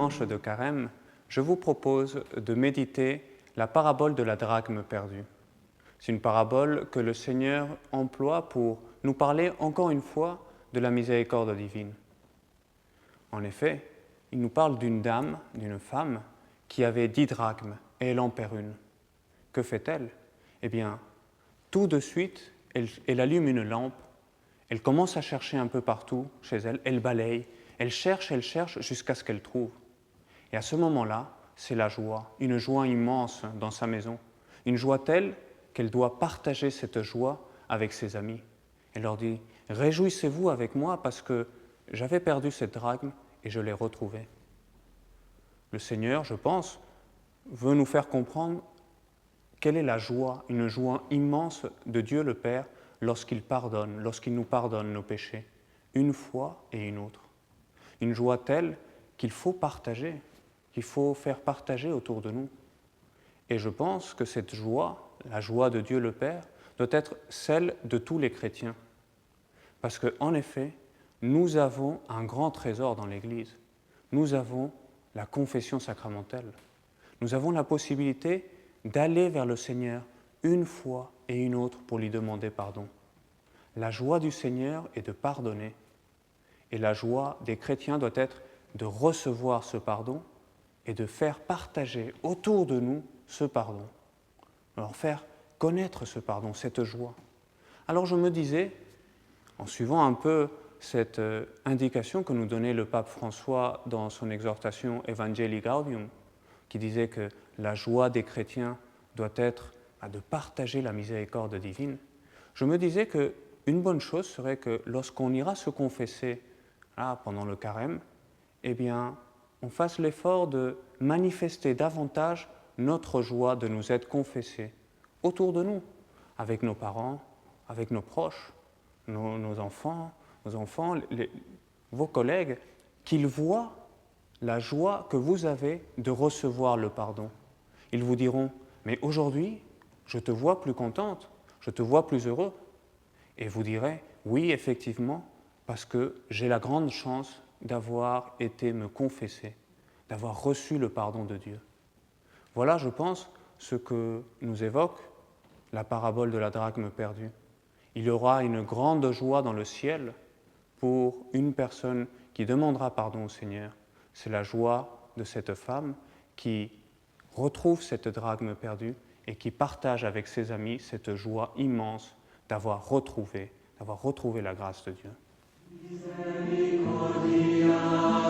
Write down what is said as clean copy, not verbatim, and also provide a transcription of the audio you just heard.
dimanche de Carême, je vous propose de méditer la parabole de la drachme perdue. C'est une parabole que le Seigneur emploie pour nous parler encore une fois de la miséricorde divine. En effet, il nous parle d'une dame, d'une femme, qui avait 10 drachmes et elle en perd une. Que fait-elle? Eh bien, tout de suite, elle allume une lampe, elle commence à chercher un peu partout chez elle, elle balaye, elle cherche jusqu'à ce qu'elle trouve. Et à ce moment-là, c'est la joie, une joie immense dans sa maison, une joie telle qu'elle doit partager cette joie avec ses amis. Elle leur dit « Réjouissez-vous avec moi parce que j'avais perdu cette drachme et je l'ai retrouvée. » Le Seigneur, je pense, veut nous faire comprendre quelle est la joie, une joie immense de Dieu le Père lorsqu'il nous pardonne nos péchés, une fois et une autre. Une joie telle qu'il faut partager, qu'il faut faire partager autour de nous. Et je pense que cette joie, la joie de Dieu le Père, doit être celle de tous les chrétiens. Parce qu'en effet, nous avons un grand trésor dans l'Église. Nous avons la confession sacramentelle. Nous avons la possibilité d'aller vers le Seigneur une fois et une autre pour lui demander pardon. La joie du Seigneur est de pardonner. Et la joie des chrétiens doit être de recevoir ce pardon et de faire partager autour de nous ce pardon. Alors faire connaître ce pardon, cette joie. Alors je me disais, en suivant un peu cette indication que nous donnait le pape François dans son exhortation Evangelii Gaudium, qui disait que la joie des chrétiens doit être de partager la miséricorde divine, je me disais qu'une bonne chose serait que lorsqu'on ira se confesser pendant le carême, eh bien, on fasse l'effort de manifester davantage notre joie de nous être confessés autour de nous, avec nos parents, avec nos proches, nos enfants, vos collègues, qu'ils voient la joie que vous avez de recevoir le pardon. Ils vous diront « Mais aujourd'hui, je te vois plus contente, je te vois plus heureux. » Et vous direz « Oui, effectivement, parce que j'ai la grande chance d'avoir été me confesser, d'avoir reçu le pardon de Dieu. » Voilà, je pense, ce que nous évoque la parabole de la drachme perdue. Il y aura une grande joie dans le ciel pour une personne qui demandera pardon au Seigneur. C'est la joie de cette femme qui retrouve cette drachme perdue et qui partage avec ses amis cette joie immense d'avoir retrouvé la grâce de Dieu. Misericordia.